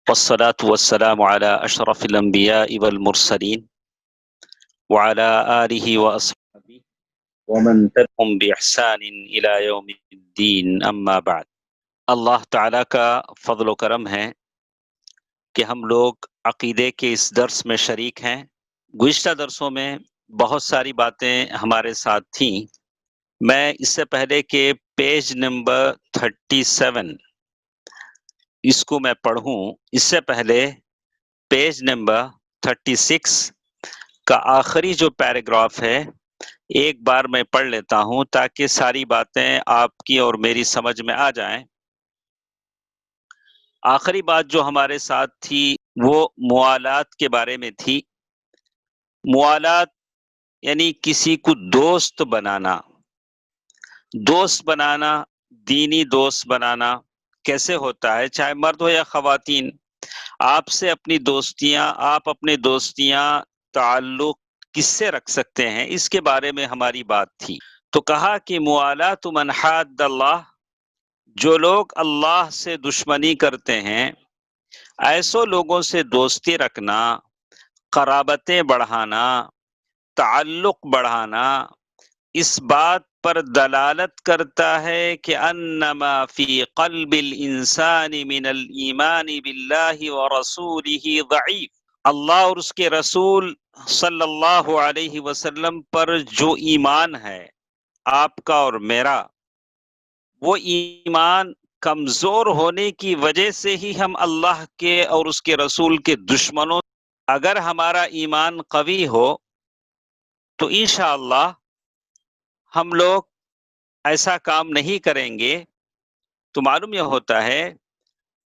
والصلاة والسلام على أشرف الأنبياء والمرسلين وعلى آله وأصحابه ومن تبعهم بإحسان إلى يوم الدين أما بعد۔ اللہ تعالیٰ کا فضل و کرم ہے کہ ہم لوگ عقیدے کے اس درس میں شریک ہیں۔ گزشتہ درسوں میں بہت ساری باتیں ہمارے ساتھ تھیں۔ میں اس سے پہلے کہ پیج نمبر 37 اس کو میں پڑھوں، اس سے پہلے پیج نمبر 36 کا آخری جو پیراگراف ہے ایک بار میں پڑھ لیتا ہوں تاکہ ساری باتیں آپ کی اور میری سمجھ میں آ جائیں۔ آخری بات جو ہمارے ساتھ تھی وہ موالات کے بارے میں تھی۔ موالات یعنی کسی کو دوست بنانا، دینی دوست بنانا کیسے ہوتا ہے، چاہے مرد ہو یا خواتین۔ آپ اپنی دوستیاں تعلق کس سے رکھ سکتے ہیں، اس کے بارے میں ہماری بات تھی۔ تو کہا کہ موالات من حاد اللہ، جو لوگ اللہ سے دشمنی کرتے ہیں ایسو لوگوں سے دوستی رکھنا، قرابتیں بڑھانا، تعلق بڑھانا، اس بات پر دلالت کرتا ہے کہ انما فی قلب الانسان من الایمان باللہ ورسولہ ضعیف، اللہ اور اس کے رسول صلی اللہ علیہ وسلم پر جو ایمان ہے آپ کا اور میرا، وہ ایمان کمزور ہونے کی وجہ سے ہی ہم اللہ کے اور اس کے رسول کے دشمنوں۔ اگر ہمارا ایمان قوی ہو تو انشاءاللہ ہم لوگ ایسا کام نہیں کریں گے۔ تو معلوم یہ ہوتا ہے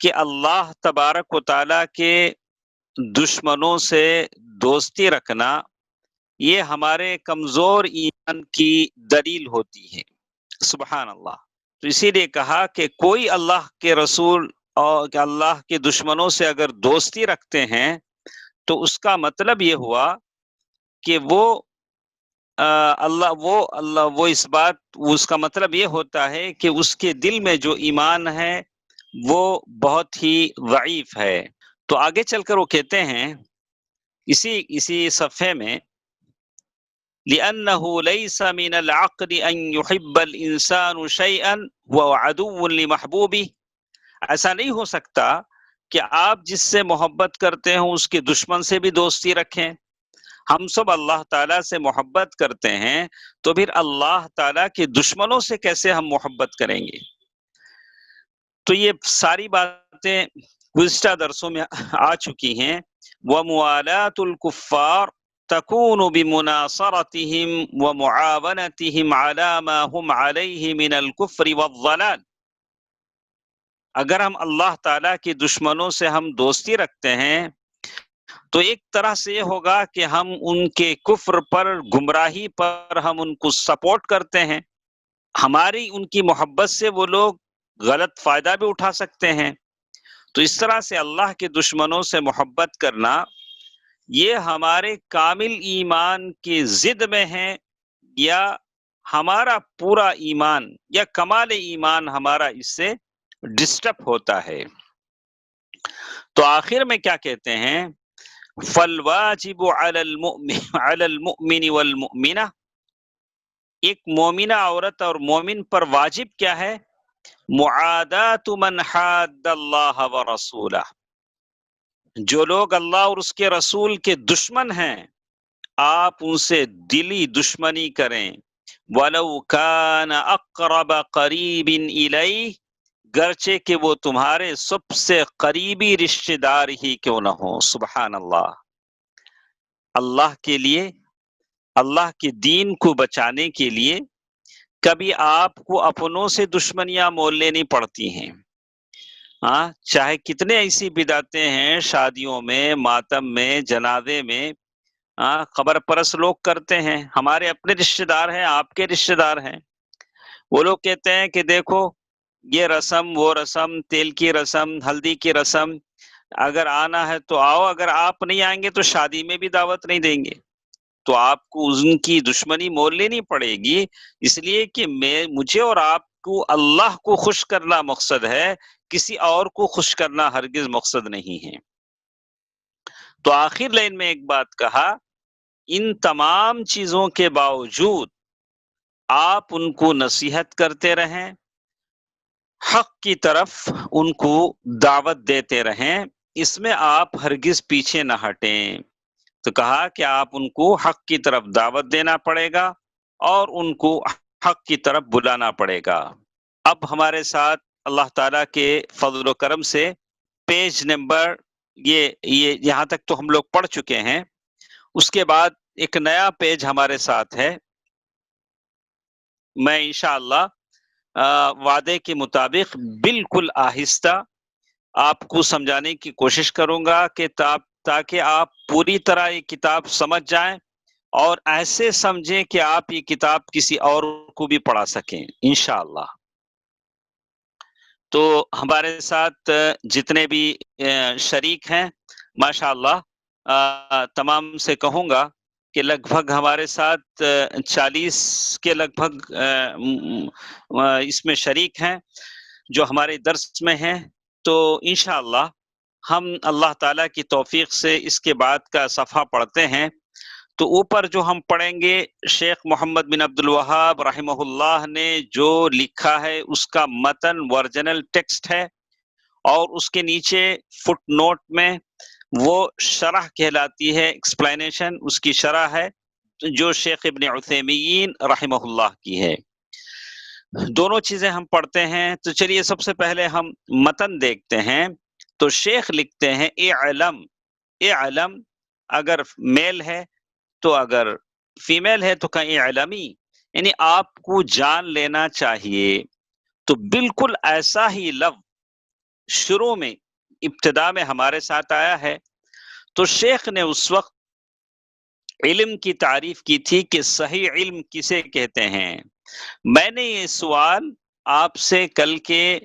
کہ اللہ تبارک و تعالیٰ کے دشمنوں سے دوستی رکھنا یہ ہمارے کمزور ایمان کی دلیل ہوتی ہے۔ سبحان اللہ۔ تو اسی لیے کہا کہ کوئی اللہ کے رسول اور اللہ کے دشمنوں سے اگر دوستی رکھتے ہیں تو اس کا مطلب یہ ہوا کہ اس کا مطلب یہ ہوتا ہے کہ اس کے دل میں جو ایمان ہے وہ بہت ہی ضعیف ہے۔ تو آگے چل کر وہ کہتے ہیں اسی صفحے میں، لِأَنَّهُ لَيْسَ مِنَ الْعَقْلِ أَن يُحِبَّ الْإِنسَانُ شَيْئًا وَهُوَ عَدُوٌّ لِمَحْبُوبِهِ۔ ایسا نہیں ہو سکتا کہ آپ جس سے محبت کرتے ہیں اس کے دشمن سے بھی دوستی رکھیں۔ ہم سب اللہ تعالیٰ سے محبت کرتے ہیں تو پھر اللہ تعالیٰ کے دشمنوں سے کیسے ہم محبت کریں گے؟ تو یہ ساری باتیں گزشتہ درسوں میں آ چکی ہیں۔ وَمُوَالَاةُ الْكُفَّارِ تَكُونُ بِمُنَاصَرَتِهِمْ وَمُعَاوَنَتِهِمْ عَلَى مَا هُمْ عَلَيْهِ مِنَ الْكُفْرِ وَالضَّلَالِ۔ اگر ہم اللہ تعالیٰ کے دشمنوں سے ہم دوستی رکھتے ہیں تو ایک طرح سے یہ ہوگا کہ ہم ان کے کفر پر، گمراہی پر ہم ان کو سپورٹ کرتے ہیں۔ ہماری ان کی محبت سے وہ لوگ غلط فائدہ بھی اٹھا سکتے ہیں۔ تو اس طرح سے اللہ کے دشمنوں سے محبت کرنا یہ ہمارے کامل ایمان کی ضد میں ہے، یا ہمارا پورا ایمان یا کمال ایمان ہمارا اس سے ڈسٹرب ہوتا ہے۔ تو آخر میں کیا کہتے ہیں، فَالْوَاجِبُ عَلَى الْمُؤْمِنِ وَالْمُؤْمِنَةِ، ایک مومنہ عورت اور مومن پر واجب کیا ہے، مُعَادَاتُ مَنْ حَادَّ اللَّهَ وَرَسُولَهُ، جو لوگ اللہ اور اس کے رسول کے دشمن ہیں آپ ان سے دلی دشمنی کریں۔ وَلَوْ كَانَ أَقْرَبَ قَرِيبٍ إِلَيْهِ، گرچہ کہ وہ تمہارے سب سے قریبی رشتہ دار ہی کیوں نہ ہو۔ سبحان اللہ۔ اللہ کے لیے، اللہ کے دین کو بچانے کے لیے کبھی آپ کو اپنوں سے دشمنیاں مول لینی پڑتی ہیں۔ چاہے کتنے ایسی بدعتیں ہیں شادیوں میں، ماتم میں، جنازے میں خبر پرست لوگ کرتے ہیں، ہمارے اپنے رشتہ دار ہیں، آپ کے رشتہ دار ہیں۔ وہ لوگ کہتے ہیں کہ دیکھو یہ رسم، وہ رسم، تیل کی رسم، ہلدی کی رسم، اگر آنا ہے تو آؤ، اگر آپ نہیں آئیں گے تو شادی میں بھی دعوت نہیں دیں گے۔ تو آپ کو ان کی دشمنی مول لینی پڑے گی، اس لیے کہ مجھے اور آپ کو اللہ کو خوش کرنا مقصد ہے، کسی اور کو خوش کرنا ہرگز مقصد نہیں ہے۔ تو آخر لائن میں ایک بات کہا، ان تمام چیزوں کے باوجود آپ ان کو نصیحت کرتے رہیں، حق کی طرف ان کو دعوت دیتے رہیں، اس میں آپ ہرگز پیچھے نہ ہٹیں۔ تو کہا کہ آپ ان کو حق کی طرف دعوت دینا پڑے گا اور ان کو حق کی طرف بلانا پڑے گا۔ اب ہمارے ساتھ اللہ تعالیٰ کے فضل و کرم سے پیج نمبر یہ یہاں تک تو ہم لوگ پڑھ چکے ہیں، اس کے بعد ایک نیا پیج ہمارے ساتھ ہے۔ میں انشاءاللہ وعدے کے مطابق بالکل آہستہ آپ کو سمجھانے کی کوشش کروں گا کہ تاکہ آپ پوری طرح یہ کتاب سمجھ جائیں اور ایسے سمجھیں کہ آپ یہ کتاب کسی اور کو بھی پڑھا سکیں انشاءاللہ۔ تو ہمارے ساتھ جتنے بھی شریک ہیں ماشاءاللہ تمام سے کہوں گا کہ لگ بھگ ہمارے ساتھ 40 کے لگ بھگ اس میں شریک ہیں جو ہمارے درس میں ہیں۔ تو انشاءاللہ ہم اللہ تعالیٰ کی توفیق سے اس کے بعد کا صفحہ پڑھتے ہیں۔ تو اوپر جو ہم پڑھیں گے شیخ محمد بن عبد الوہاب رحمہ اللہ نے جو لکھا ہے اس کا متن ورجنل ٹیکسٹ ہے، اور اس کے نیچے فٹ نوٹ میں وہ شرح کہلاتی ہے، ایکسپلینیشن اس کی شرح ہے جو شیخ ابن عثیمین رحمہ اللہ کی ہے۔ دونوں چیزیں ہم پڑھتے ہیں۔ تو چلیے سب سے پہلے ہم متن دیکھتے ہیں۔ تو شیخ لکھتے ہیں اعلم، اعلم اگر میل ہے تو، اگر فیمیل ہے تو کہیں اعلمی، یعنی آپ کو جان لینا چاہیے۔ تو بالکل ایسا ہی لفظ شروع میں ابتدا میں ہمارے ساتھ آیا ہے۔ تو شیخ نے اس وقت علم کی تعریف کی تھی کہ صحیح علم کسے کہتے ہیں۔ میں نے یہ سوال آپ سے کل کے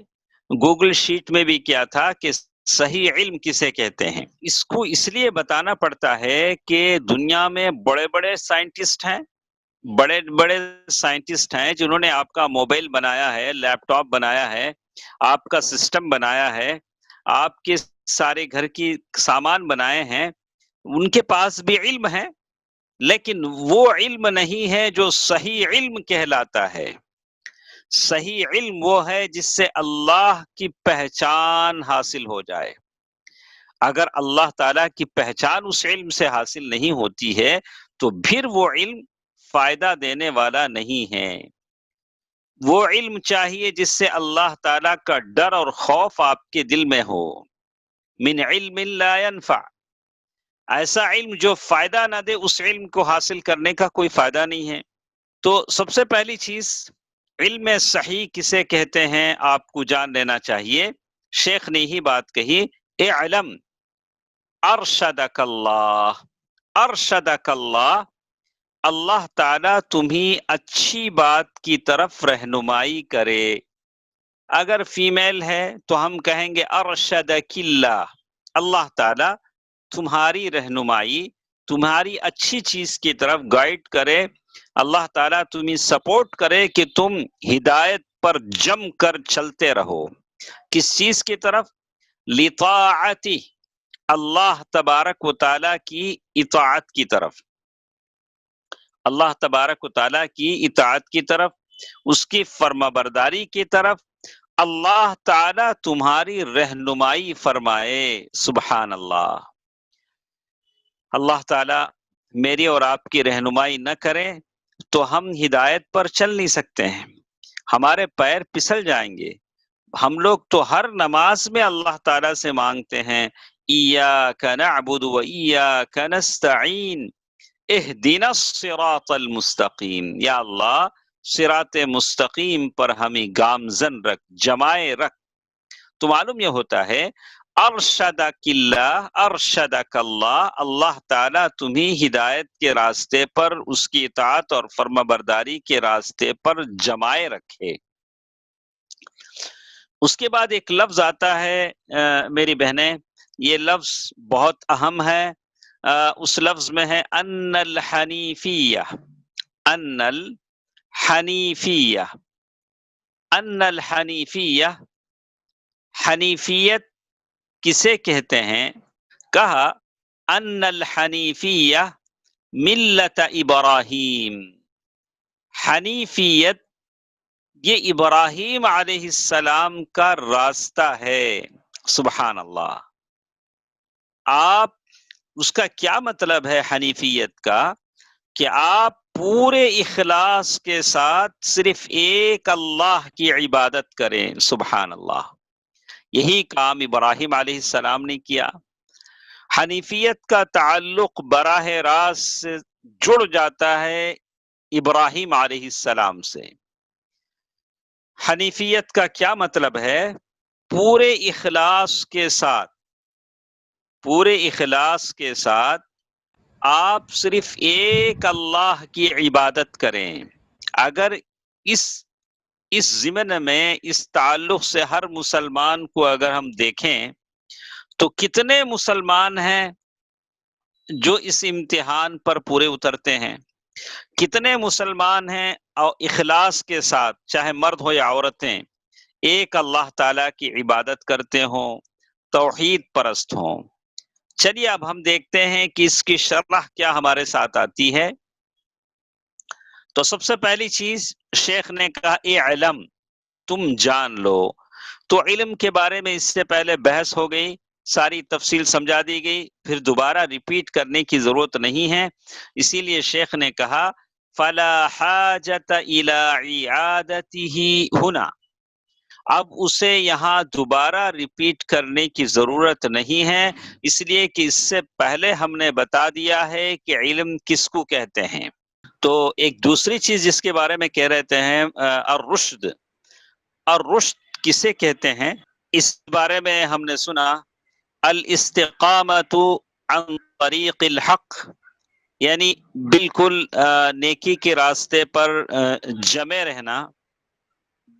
گوگل شیٹ میں بھی کیا تھا کہ صحیح علم کسے کہتے ہیں۔ اس کو اس لیے بتانا پڑتا ہے کہ دنیا میں بڑے بڑے سائنٹسٹ ہیں، بڑے بڑے سائنٹسٹ ہیں جنہوں نے آپ کا موبائل بنایا ہے، لیپ ٹاپ بنایا ہے، آپ کا سسٹم بنایا ہے، آپ کے سارے گھر کی سامان بنائے ہیں، ان کے پاس بھی علم ہے، لیکن وہ علم نہیں ہے جو صحیح علم کہلاتا ہے۔ صحیح علم وہ ہے جس سے اللہ کی پہچان حاصل ہو جائے۔ اگر اللہ تعالیٰ کی پہچان اس علم سے حاصل نہیں ہوتی ہے تو پھر وہ علم فائدہ دینے والا نہیں ہے۔ وہ علم چاہیے جس سے اللہ تعالیٰ کا ڈر اور خوف آپ کے دل میں ہو۔ من علم لا ينفع، ایسا علم جو فائدہ نہ دے، اس علم کو حاصل کرنے کا کوئی فائدہ نہیں ہے۔ تو سب سے پہلی چیز علم صحیح کسے کہتے ہیں آپ کو جان لینا چاہیے۔ شیخ نے ہی بات کہی، اعلم ارشدک اللہ، ارشدک اللہ، اللہ تعالیٰ تمہیں اچھی بات کی طرف رہنمائی کرے۔ اگر فیمیل ہے تو ہم کہیں گے ارشدک اللہ، اللہ تعالیٰ تمہاری رہنمائی، تمہاری اچھی چیز کی طرف گائیڈ کرے، اللہ تعالیٰ تمہیں سپورٹ کرے کہ تم ہدایت پر جم کر چلتے رہو۔ کس چیز کی طرف؟ لطاعتی، اللہ تبارک و تعالیٰ کی اطاعت کی طرف، اللہ تبارک و تعالیٰ کی اطاعت کی طرف، اس کی فرما برداری کی طرف اللہ تعالیٰ تمہاری رہنمائی فرمائے۔ سبحان اللہ، اللہ تعالیٰ میری اور آپ کی رہنمائی نہ کرے تو ہم ہدایت پر چل نہیں سکتے ہیں، ہمارے پیر پسل جائیں گے۔ ہم لوگ تو ہر نماز میں اللہ تعالیٰ سے مانگتے ہیں ایاک نعبد و ایاک نستعین اہدنا الصراط المستقیم، یا اللہ صراط مستقیم پر ہمیں گامزن رکھ، جمائے رکھ۔ تو معلوم یہ ہوتا ہے ارشدک اللہ، ارشدک اللہ، اللہ تعالیٰ تمہیں ہدایت کے راستے پر، اس کی اطاعت اور فرما برداری کے راستے پر جمائے رکھے۔ اس کے بعد ایک لفظ آتا ہے میری بہنیں، یہ لفظ بہت اہم ہے، اس لفظ میں ہے ان الحنیفیہ، ان الحنیفیہ۔ ان الحنیفیہ، حنیفیت کسے کہتے ہیں؟ کہا ان الحنیفیہ ملت ابراہیم، حنیفیت یہ ابراہیم علیہ السلام کا راستہ ہے۔ سبحان اللہ۔ آپ اس کا کیا مطلب ہے حنیفیت کا؟ کہ آپ پورے اخلاص کے ساتھ صرف ایک اللہ کی عبادت کریں۔ سبحان اللہ۔ یہی کام ابراہیم علیہ السلام نے کیا۔ حنیفیت کا تعلق براہ راست سے جڑ جاتا ہے ابراہیم علیہ السلام سے۔ حنیفیت کا کیا مطلب ہے؟ پورے اخلاص کے ساتھ، پورے اخلاص کے ساتھ آپ صرف ایک اللہ کی عبادت کریں۔ اگر اس ضمن میں اس تعلق سے ہر مسلمان کو اگر ہم دیکھیں تو کتنے مسلمان ہیں جو اس امتحان پر پورے اترتے ہیں؟ کتنے مسلمان ہیں اور اخلاص کے ساتھ، چاہے مرد ہو یا عورتیں، ایک اللہ تعالیٰ کی عبادت کرتے ہوں، توحید پرست ہوں؟ چلیے اب ہم دیکھتے ہیں کہ اس کی شرح کیا ہمارے ساتھ آتی ہے۔ تو سب سے پہلی چیز شیخ نے کہا اعلم، تم جان لو۔ تو علم کے بارے میں اس سے پہلے بحث ہو گئی، ساری تفصیل سمجھا دی گئی، پھر دوبارہ ریپیٹ کرنے کی ضرورت نہیں ہے۔ اسی لیے شیخ نے کہا فلا حاجت الی اعادتہ ہنا، اب اسے یہاں دوبارہ ریپیٹ کرنے کی ضرورت نہیں ہے، اس لیے کہ اس سے پہلے ہم نے بتا دیا ہے کہ علم کس کو کہتے ہیں۔ تو ایک دوسری چیز جس کے بارے میں کہہ رہتے ہیں الرشد، الرشد کسے کہتے ہیں؟ اس بارے میں ہم نے سنا الاستقامت عن طریق الحق، یعنی بالکل نیکی کے راستے پر جمے رہنا،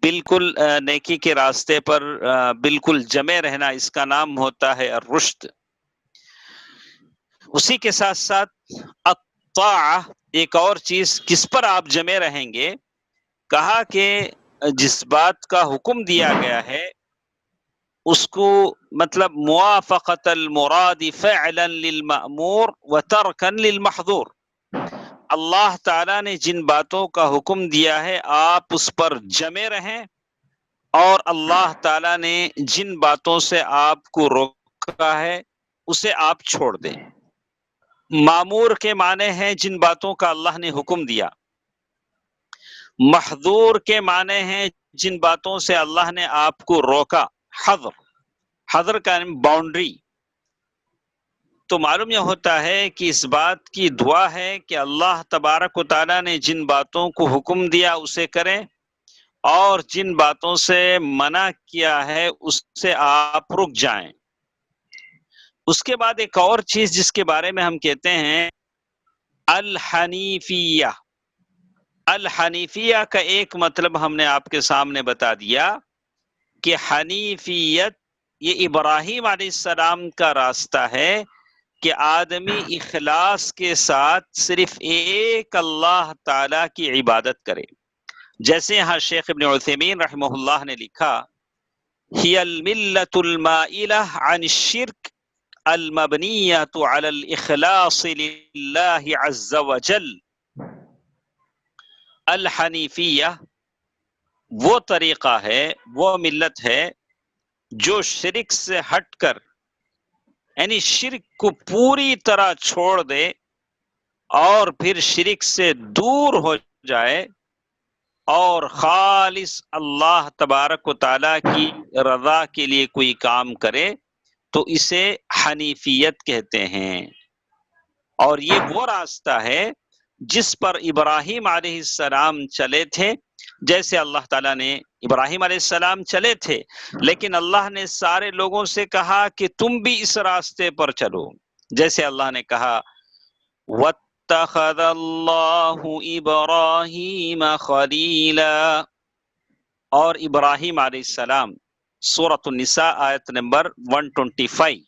بالکل نیکی کے راستے پر بالکل جمے رہنا، اس کا نام ہوتا ہے الرشد۔ اسی کے ساتھ ساتھ الطاعہ، ایک اور چیز کس پر آپ جمے رہیں گے؟ کہا کہ جس بات کا حکم دیا گیا ہے اس کو مطلب موافقت المراد فعلا للمأمور وترکا للمحظور، اللہ تعالیٰ نے جن باتوں کا حکم دیا ہے آپ اس پر جمے رہیں، اور اللہ تعالیٰ نے جن باتوں سے آپ کو روکا ہے اسے آپ چھوڑ دیں۔ معمور کے معنی ہے جن باتوں کا اللہ نے حکم دیا، محظور کے معنی ہیں جن باتوں سے اللہ نے آپ کو روکا، حظر، حظر کا باؤنڈری۔ تو معلوم یہ ہوتا ہے کہ اس بات کی دعا ہے کہ اللہ تبارک و تعالیٰ نے جن باتوں کو حکم دیا اسے کریں، اور جن باتوں سے منع کیا ہے اس سے آپ رک جائیں۔ اس کے بعد ایک اور چیز جس کے بارے میں ہم کہتے ہیں الحنیفیہ، الحنیفیہ کا ایک مطلب ہم نے آپ کے سامنے بتا دیا کہ حنیفیت یہ ابراہیم علیہ السلام کا راستہ ہے کہ آدمی اخلاص کے ساتھ صرف ایک اللہ تعالی کی عبادت کرے۔ جیسے یہاں شیخ ابن عثیمین رحمہ اللہ نے لکھا ہی الملۃ المائلہ عن الشرک المبنیۃ علی الاخلاص للہ عز وجل، الحنیفیہ وہ طریقہ ہے، وہ ملت ہے جو شرک سے ہٹ کر، یعنی شرک کو پوری طرح چھوڑ دے اور پھر شرک سے دور ہو جائے اور خالص اللہ تبارک و تعالیٰ کی رضا کے لیے کوئی کام کرے تو اسے حنیفیت کہتے ہیں۔ اور یہ وہ راستہ ہے جس پر ابراہیم علیہ السلام چلے تھے، جیسے اللہ تعالیٰ نے ابراہیم علیہ السلام چلے تھے، لیکن اللہ نے سارے لوگوں سے کہا کہ تم بھی اس راستے پر چلو، جیسے اللہ نے کہا وَاتَّخَذَ اللَّهُ إِبْرَاهِيمَ خَلِيلًا، اور ابراہیم علیہ السلام، سورۃ النساء آیت نمبر 125،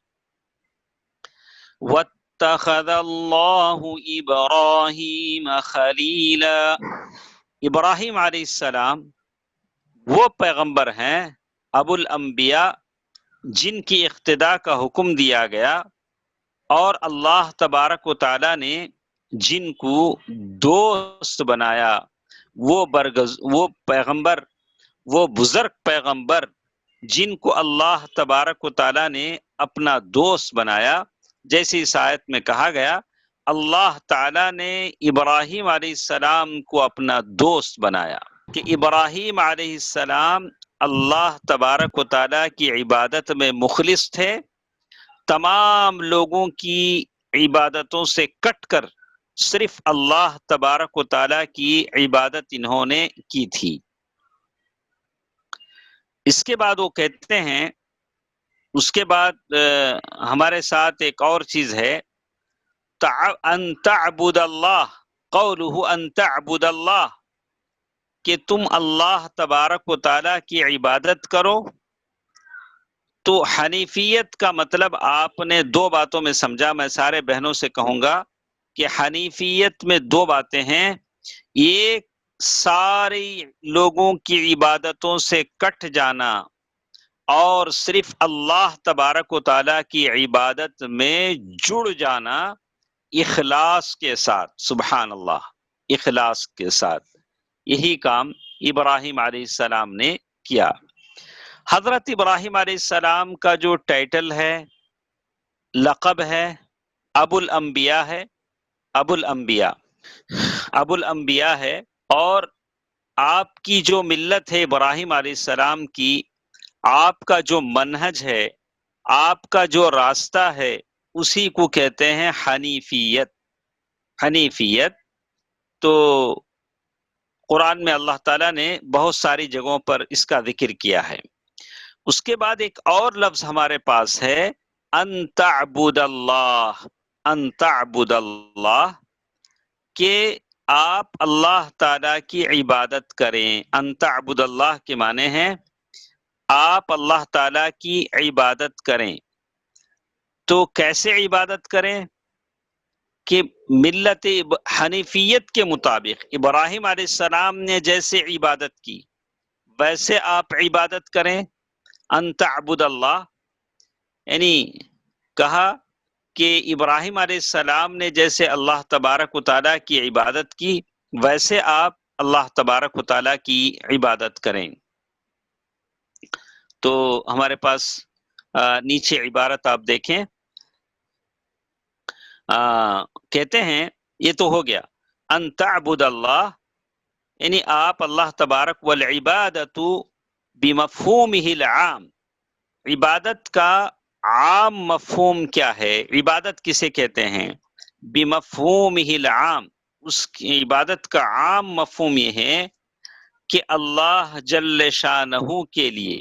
وَاتَّخَذَ اللَّهُ إِبْرَاهِيمَ خَلِيلًا، ابراہیم علیہ السلام وہ پیغمبر ہیں ابو الانبیاء جن کی اقتداء کا حکم دیا گیا، اور اللہ تبارک و تعالی نے جن کو دوست بنایا، وہ پیغمبر، وہ بزرگ پیغمبر جن کو اللہ تبارک و تعالی نے اپنا دوست بنایا، جیسے اس آیت میں کہا گیا اللہ تعالی نے ابراہیم علیہ السلام کو اپنا دوست بنایا، کہ ابراہیم علیہ السلام اللہ تبارک و تعالی کی عبادت میں مخلص تھے، تمام لوگوں کی عبادتوں سے کٹ کر صرف اللہ تبارک و تعالی کی عبادت انہوں نے کی تھی۔ اس کے بعد وہ کہتے ہیں، اس کے بعد ہمارے ساتھ ایک اور چیز ہے، ان تعبد اللہ، قولہ ان تعبد اللہ، کہ تم اللہ تبارک و تعالی کی عبادت کرو۔ تو حنیفیت کا مطلب آپ نے دو باتوں میں سمجھا، میں سارے بہنوں سے کہوں گا کہ حنیفیت میں دو باتیں ہیں، ایک ساری لوگوں کی عبادتوں سے کٹ جانا، اور صرف اللہ تبارک و تعالی کی عبادت میں جڑ جانا اخلاص کے ساتھ، سبحان اللہ، اخلاص کے ساتھ۔ یہی کام ابراہیم علیہ السلام نے کیا۔ حضرت ابراہیم علیہ السلام کا جو ٹائٹل ہے، لقب ہے، ابو الانبیاء ہے، ابو الانبیاء، ابو الانبیاء ہے، اور آپ کی جو ملت ہے ابراہیم علیہ السلام کی، آپ کا جو منہج ہے، آپ کا جو راستہ ہے، اسی کو کہتے ہیں حنیفیت۔ حنیفیت تو قرآن میں اللہ تعالیٰ نے بہت ساری جگہوں پر اس کا ذکر کیا ہے۔ اس کے بعد ایک اور لفظ ہمارے پاس ہے، ان تعبد اللہ، ان تعبد اللہ، کہ آپ اللہ تعالیٰ کی عبادت کریں۔ ان تعبد اللہ کے معنی ہیں آپ اللہ تعالیٰ کی عبادت کریں۔ تو کیسے عبادت کریں؟ کہ ملت حنیفیت کے مطابق ابراہیم علیہ السلام نے جیسے عبادت کی ویسے آپ عبادت کریں۔ ان تعبد اللہ یعنی کہا کہ ابراہیم علیہ السلام نے جیسے اللہ تبارک و تعالیٰ کی عبادت کی ویسے آپ اللہ تبارک و تعالیٰ کی عبادت کریں۔ تو ہمارے پاس نیچے عبارت آپ دیکھیں، کہتے ہیں یہ تو ہو گیا، ان تعبد اللہ یعنی آپ اللہ تبارک، والعبادت بمفہومہ العام، عبادت کا عام مفہوم کیا ہے؟ عبادت کسے کہتے ہیں؟ بمفہومہ العام، اس کی عبادت کا عام مفہوم یہ ہے کہ اللہ جل شانہ کے لیے،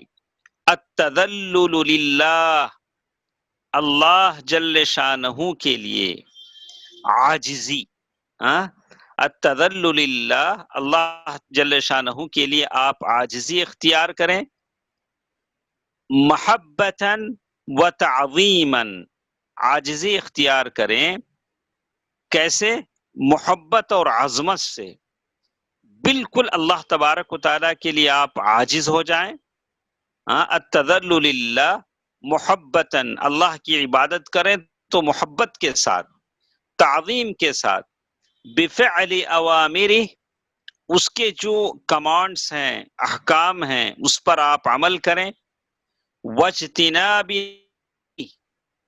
التذلل للہ، اللہ جل شانہ کے لیے عاجزی، التذلل للہ، اللہ جل شانہ کے لیے آپ عاجزی اختیار کریں، محبتاً و تعظیماً، عاجزی اختیار کریں، کیسے؟ محبت اور عظمت سے، بالکل اللہ تبارک و تعالیٰ کے لیے آپ عاجز ہو جائیں۔ التذلل للہ محبتاً، اللہ کی عبادت کریں تو محبت کے ساتھ، تعظیم کے ساتھ، بفعل اوامرہ، اس کے جو کمانڈس ہیں، احکام ہیں، اس پر آپ عمل کریں، واجتناب،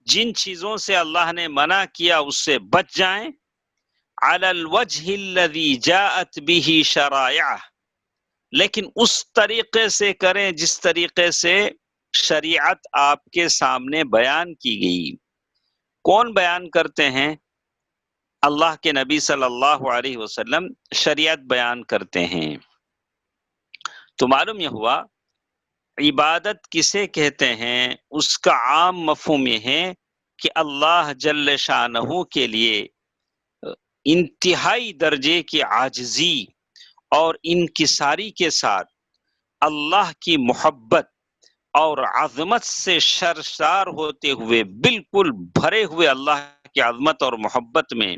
جن چیزوں سے اللہ نے منع کیا اس سے بچ جائیں، علی الوجہ الذی جاءت بہ شرائع، لیکن اس طریقے سے کریں جس طریقے سے شریعت آپ کے سامنے بیان کی گئی۔ کون بیان کرتے ہیں؟ اللہ کے نبی صلی اللہ علیہ وسلم شریعت بیان کرتے ہیں۔ تو معلوم یہ ہوا عبادت کسے کہتے ہیں، اس کا عام مفہوم یہ ہے کہ اللہ جل شانہ کے لیے انتہائی درجے کی عاجزی اور انکساری کے ساتھ اللہ کی محبت اور عظمت سے سرشار ہوتے ہوئے، بالکل بھرے ہوئے اللہ کی عظمت اور محبت میں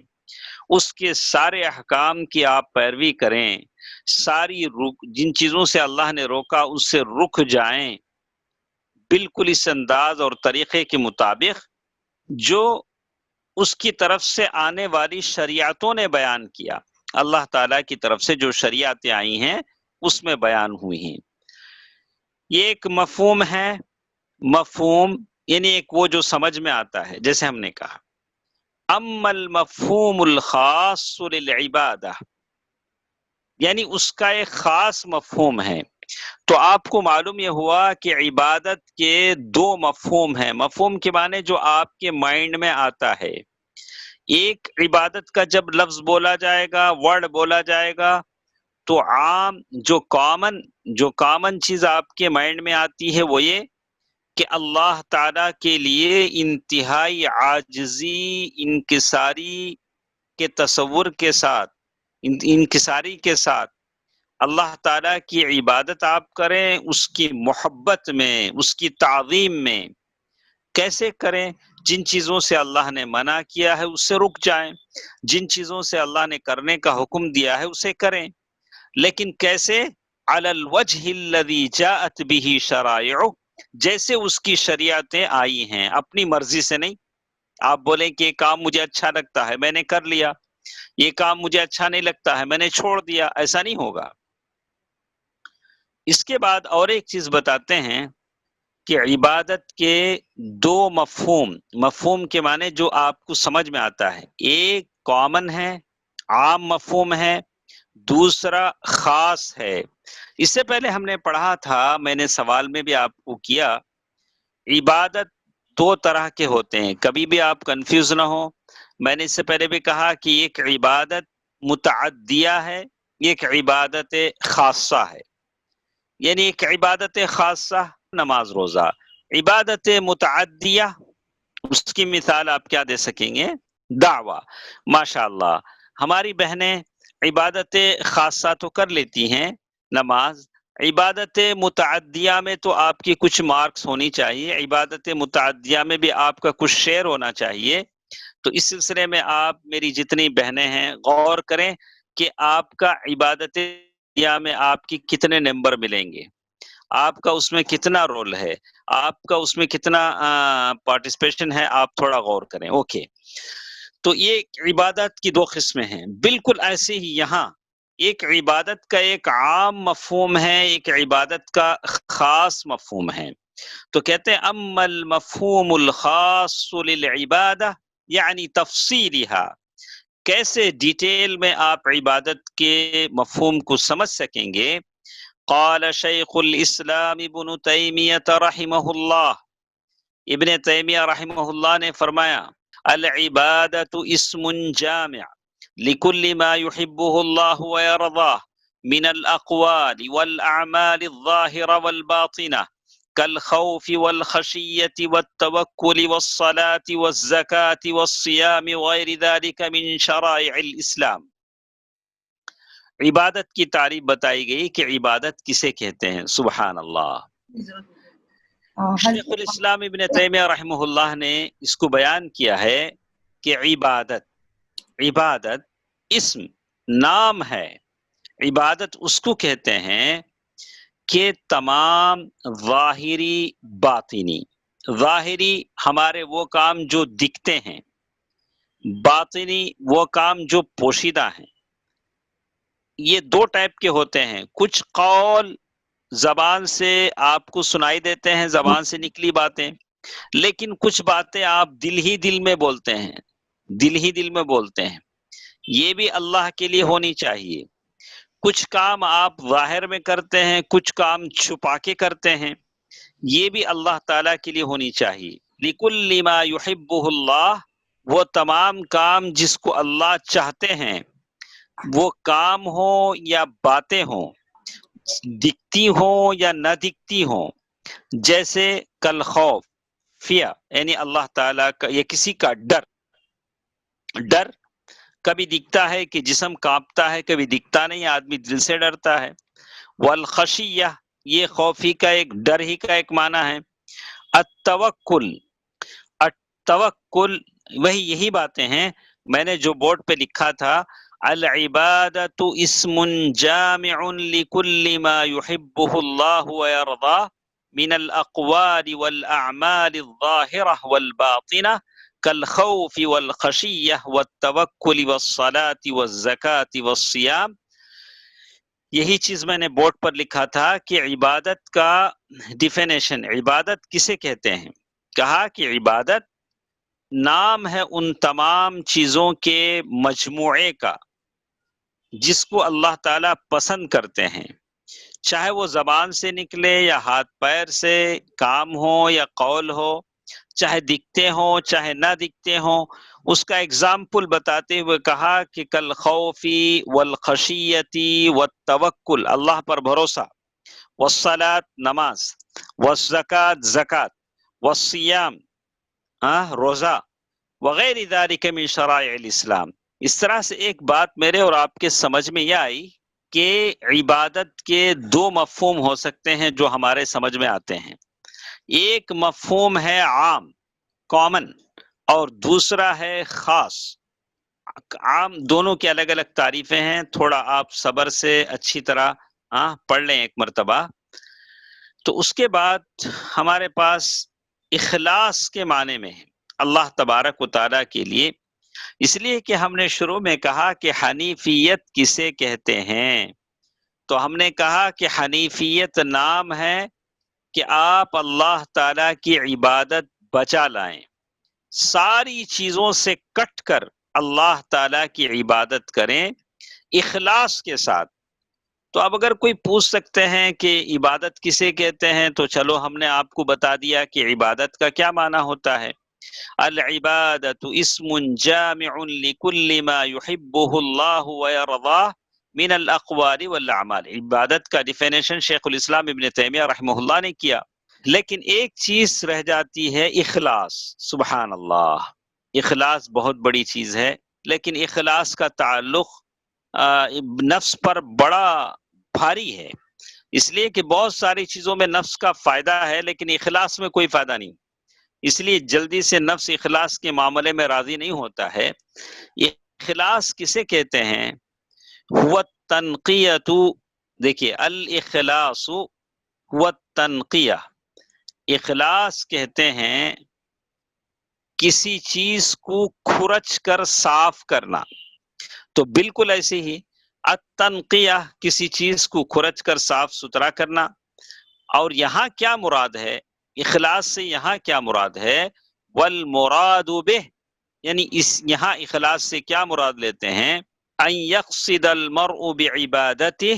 اس کے سارے احکام کی آپ پیروی کریں، ساری جن چیزوں سے اللہ نے روکا اس سے رک جائیں، بالکل اس انداز اور طریقے کے مطابق جو اس کی طرف سے آنے والی شریعتوں نے بیان کیا، اللہ تعالیٰ کی طرف سے جو شریعتیں آئی ہیں اس میں بیان ہوئی ہیں۔ یہ ایک مفہوم ہے، مفہوم یعنی ایک وہ جو سمجھ میں آتا ہے، جیسے ہم نے کہا اما المفہوم الخاص للعبادہ، یعنی اس کا ایک خاص مفہوم ہے۔ تو آپ کو معلوم یہ ہوا کہ عبادت کے دو مفہوم ہیں، مفہوم کے معنی جو آپ کے مائنڈ میں آتا ہے۔ ایک عبادت کا جب لفظ بولا جائے گا، ورڈ بولا جائے گا، تو عام جو کامن چیز آپ کے مائنڈ میں آتی ہے وہ یہ کہ اللہ تعالیٰ کے لیے انتہائی عاجزی، انکساری کے تصور کے ساتھ، انکساری کے ساتھ اللہ تعالیٰ کی عبادت آپ کریں، اس کی محبت میں، اس کی تعظیم میں۔ کیسے کریں؟ جن چیزوں سے اللہ نے منع کیا ہے اس سے رک جائیں، جن چیزوں سے اللہ نے کرنے کا حکم دیا ہے اسے کریں، لیکن کیسے؟ علی الوجہ الذی جاءت به شرائع، جیسے اس کی شریعتیں آئی ہیں، اپنی مرضی سے نہیں۔ آپ بولیں کہ یہ کام مجھے اچھا لگتا ہے میں نے کر لیا، یہ کام مجھے اچھا نہیں لگتا ہے میں نے چھوڑ دیا، ایسا نہیں ہوگا۔ اس کے بعد اور ایک چیز بتاتے ہیں کہ عبادت کے دو مفہوم کے معنی جو آپ کو سمجھ میں آتا ہے، ایک کامن ہے، عام مفہوم ہے، دوسرا خاص ہے۔ اس سے پہلے ہم نے پڑھا تھا، میں نے سوال میں بھی آپ کو کیا، عبادت دو طرح کے ہوتے ہیں، کبھی بھی آپ کنفیوز نہ ہو۔ میں نے اس سے پہلے بھی کہا کہ ایک عبادت متعدیہ ہے، ایک عبادت خاصہ ہے۔ یعنی ایک عبادت خاصہ نماز روزہ، عبادت متعدیہ اس کی مثال آپ کیا دے سکیں گے؟ دعویٰ۔ ماشاءاللہ ہماری بہنیں عبادت خاصہ تو کر لیتی ہیں، نماز۔ عبادت متعدیہ میں تو آپ کی کچھ مارکس ہونی چاہیے، عبادت متعدیہ میں بھی آپ کا کچھ شیئر ہونا چاہیے۔ تو اس سلسلے میں آپ میری جتنی بہنیں ہیں غور کریں کہ آپ کا عبادت میں آپ کی کتنے نمبر ملیں گے، آپ کا اس میں کتنا رول ہے، آپ کا اس میں کتنا پارٹیسپیشن ہے، آپ تھوڑا غور کریں۔ اوکے، تو یہ عبادت کی دو قسمیں ہیں، بالکل ایسے ہی یہاں ایک عبادت کا ایک عام مفہوم ہے، ایک عبادت کا خاص مفہوم ہے۔ تو کہتے ہیں اما المفہوم الخاص للعبادہ یعنی تفصیلھا، کیسے ڈیٹیل میں آپ عبادت کے مفہوم کو سمجھ سکیں گے؟ قال شیخ الاسلام ابن تیمیہ رحمہ اللہ، ابن تیمیہ رحمہ اللہ نے فرمایا العبادت اسم جامع لكل ما يحبه الله ويرضاه من الأقوال والأعمال الظاهرة والباطنة كالخوف والخشية والتوكل والصلاة والزكاة والصيام وغير ذلك من شرائع الإسلام۔ عبادت کی تعریف بتائی گئی کہ عبادت کسے کہتے ہیں۔ سبحان اللہ۔ شیخ الاسلام ابن تیمیہ رحمہ اللہ نے اس کو بیان کیا ہے کہ عبادت اسم، نام ہے، عبادت اس کو کہتے ہیں کہ تمام ظاہری باطنی، ظاہری ہمارے وہ کام جو دکھتے ہیں، باطنی وہ کام جو پوشیدہ ہیں۔ یہ دو ٹائپ کے ہوتے ہیں، کچھ قول زبان سے آپ کو سنائی دیتے ہیں، زبان سے نکلی باتیں، لیکن کچھ باتیں آپ دل ہی دل میں بولتے ہیں، دل ہی دل میں بولتے ہیں، یہ بھی اللہ کے لیے ہونی چاہیے۔ کچھ کام آپ ظاہر میں کرتے ہیں، کچھ کام چھپا کے کرتے ہیں، یہ بھی اللہ تعالیٰ کے لیے ہونی چاہیے۔ لِكُلِّ مَا يُحِبُّهُ اللَّهُ، وہ تمام کام جس کو اللہ چاہتے ہیں، وہ کام ہوں یا باتیں ہوں، دکھتی ہوں یا نہ دکھتی ہوں، جیسے کل خوف، فیا یعنی اللہ تعالیٰ کا یا کسی کا ڈر کبھی دکھتا ہے کہ جسم کانپتا ہے، کبھی دکھتا نہیں، آدمی دل سے ڈرتا ہے۔ والخشیہ، یہ خوف ہی کا ایک، ڈر ہی کا ایک معنی ہے۔ التوکل وہی یہی باتیں ہیں، میں نے جو بورڈ پہ لکھا تھا العبادۃ اسم جامع لكل ما يحبه الله ويرضاه من الاقوال والاعمال الظاهرة والباطنة كالخوف والخشية والتوکل والصلاة والزکاة والصيام. یہی چیز میں نے بورڈ پر لکھا تھا کہ عبادت کا ڈیفینیشن، عبادت کسے کہتے ہیں. کہا کہ عبادت نام ہے ان تمام چیزوں کے مجموعے کا جس کو اللہ تعالیٰ پسند کرتے ہیں، چاہے وہ زبان سے نکلے یا ہاتھ پیر سے کام ہو یا قول ہو، چاہے دکھتے ہوں چاہے نہ دکھتے ہوں. اس کا اگزامپل بتاتے ہوئے کہا کہ کل خوفی والخشیتی والتوکل، اللہ پر بھروسہ، والصلاۃ نماز، والزکاۃ زکات، والصیام روزہ، وغیر ذالک من شرائع الاسلام. اس طرح سے ایک بات میرے اور آپ کے سمجھ میں یہ آئی کہ عبادت کے دو مفہوم ہو سکتے ہیں جو ہمارے سمجھ میں آتے ہیں. ایک مفہوم ہے عام، کامن، اور دوسرا ہے خاص. عام دونوں کی الگ الگ تعریفیں ہیں، تھوڑا آپ صبر سے اچھی طرح پڑھ لیں ایک مرتبہ. تو اس کے بعد ہمارے پاس اخلاص کے معنی میں ہے اللہ تبارک و تعالیٰ کے لیے. اس لیے کہ ہم نے شروع میں کہا کہ حنیفیت کسے کہتے ہیں، تو ہم نے کہا کہ حنیفیت نام ہے کہ آپ اللہ تعالیٰ کی عبادت بچا لائیں، ساری چیزوں سے کٹ کر اللہ تعالیٰ کی عبادت کریں اخلاص کے ساتھ. تو اب اگر کوئی پوچھ سکتے ہیں کہ عبادت کسے کہتے ہیں، تو چلو ہم نے آپ کو بتا دیا کہ عبادت کا کیا معنی ہوتا ہے. العبادۃ اسم جامع لكل ما يحبه الله ويرضاه من الاقوال والاعمال. عبادت کا ڈیفینیشن شیخ الاسلام ابن تیمیہ رحمہ اللہ نے کیا، لیکن ایک چیز رہ جاتی ہے، اخلاص. سبحان اللہ، اخلاص بہت بڑی چیز ہے، لیکن اخلاص کا تعلق نفس پر بڑا بھاری ہے، اس لیے کہ بہت ساری چیزوں میں نفس کا فائدہ ہے لیکن اخلاص میں کوئی فائدہ نہیں. اس لیے جلدی سے نفس اخلاص کے معاملے میں راضی نہیں ہوتا ہے. اخلاص کسے کہتے ہیں؟ هو التنقیۃ. دیکھیے، الاخلاص هو التنقیہ، اخلاص کہتے ہیں کسی چیز کو کھرچ کر صاف کرنا. تو بالکل ایسے ہی التنقیہ کسی چیز کو کھرچ کر صاف ستھرا کرنا. اور یہاں کیا مراد ہے اخلاص سے؟ یہاں کیا مراد ہے؟ والمراد بہ، یعنی یہاں اخلاص سے کیا مراد لیتے ہیں؟ ان یقصد المرء بعبادتہ،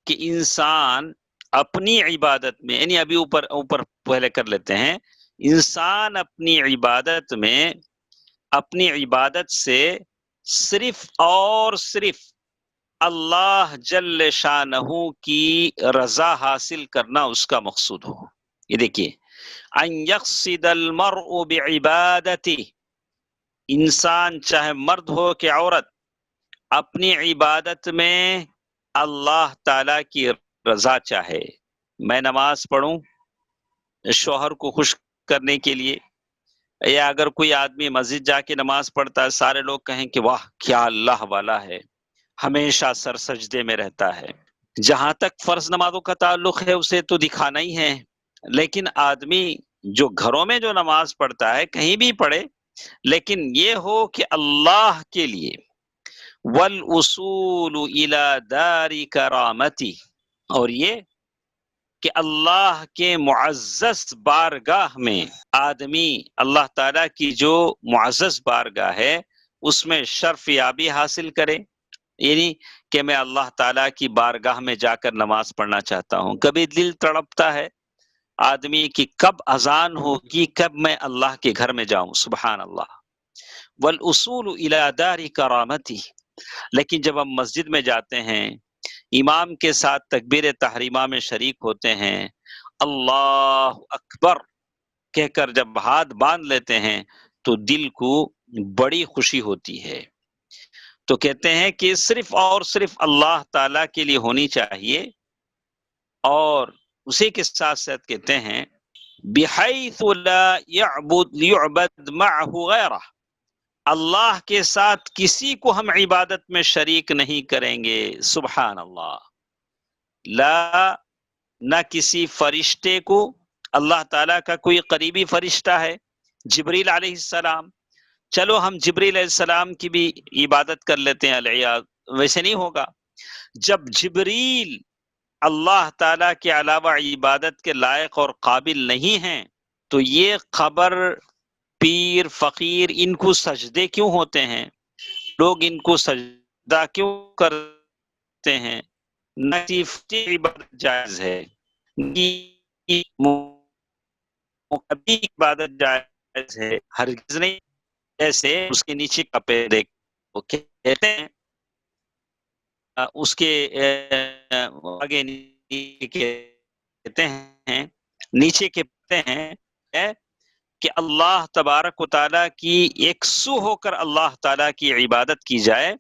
کہ انسان اپنی عبادت میں، یعنی ابھی اوپر پہلے کر لیتے ہیں، انسان اپنی عبادت میں، اپنی عبادت سے صرف اور صرف اللہ جل شانہ کی رضا حاصل کرنا اس کا مقصود ہو. یہ دیکھیے، ان یقصد المرء بعبادتہ، انسان چاہے مرد ہو کہ عورت، اپنی عبادت میں اللہ تعالی کی رضا چاہے. میں نماز پڑھوں شوہر کو خوش کرنے کے لیے، یا اگر کوئی آدمی مسجد جا کے نماز پڑھتا ہے، سارے لوگ کہیں کہ واہ کیا اللہ والا ہے، ہمیشہ سر سجدے میں رہتا ہے. جہاں تک فرض نمازوں کا تعلق ہے اسے تو دکھانا ہی ہے، لیکن آدمی جو گھروں میں جو نماز پڑھتا ہے کہیں بھی پڑھے، لیکن یہ ہو کہ اللہ کے لیے. والاصول الی دار کرامتی، اور یہ کہ اللہ کے معزز بارگاہ میں آدمی اللہ تعالیٰ کی جو معزز بارگاہ ہے اس میں شرف یابی حاصل کرے. یعنی کہ میں اللہ تعالیٰ کی بارگاہ میں جا کر نماز پڑھنا چاہتا ہوں. کبھی دل تڑپتا ہے آدمی کی کب اذان ہوگی، کب میں اللہ کے گھر میں جاؤں. سبحان اللہ. والاصول الی دار کرامتی، لیکن جب ہم مسجد میں جاتے ہیں، امام کے ساتھ تکبیر تحریمہ میں شریک ہوتے ہیں، اللہ اکبر کہہ کر جب ہاتھ باندھ لیتے ہیں تو دل کو بڑی خوشی ہوتی ہے. تو کہتے ہیں کہ صرف اور صرف اللہ تعالیٰ کے لیے ہونی چاہیے، اور اسی کے ساتھ ساتھ کہتے ہیں بحیث لا يعبد معه غیرہ، اللہ کے ساتھ کسی کو ہم عبادت میں شریک نہیں کریں گے. سبحان اللہ. لا، نہ کسی فرشتے کو، اللہ تعالیٰ کا کوئی قریبی فرشتہ ہے جبریل علیہ السلام، چلو ہم جبریل علیہ السلام کی بھی عبادت کر لیتے ہیں، العیاذ، ویسے نہیں ہوگا. جب جبریل اللہ تعالیٰ کے علاوہ عبادت کے لائق اور قابل نہیں ہیں، تو یہ خبر پیر فقیر ان کو سجدے کیوں ہوتے ہیں؟ لوگ ان کو سجدہ کیوں کرتے ہیں؟ نہ صرف عبادت جائز ہے، مقدی عبادت جائز ہے، ہرگز نہیں. جیسے اس کے نیچے کا پیر دیکھو، کہتے ہیں اس کے آگے نیچے کہتے ہیں، نیچے کہتے ہیں کہ اللہ تبارک و تعالیٰ کی ایک سو ہو کر اللہ تعالیٰ کی عبادت کی جائے،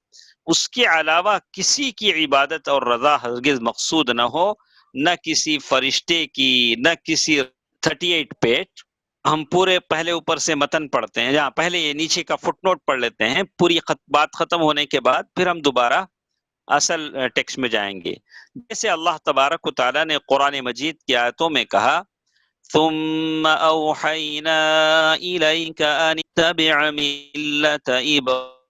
اس کے علاوہ کسی کی عبادت اور رضا ہرگز مقصود نہ ہو، نہ کسی فرشتے کی، نہ کسی 38 پیج. ہم پورے پہلے اوپر سے متن پڑھتے ہیں، جہاں پہلے یہ نیچے کا فٹ نوٹ پڑھ لیتے ہیں، پوری بات ختم ہونے کے بعد پھر ہم دوبارہ اصل ٹیکسٹ میں جائیں گے. جیسے اللہ تبارک و تعالیٰ نے قرآن مجید کی آیتوں میں کہا ثم اوحینا الیک ان اتبع ملت ابراہیم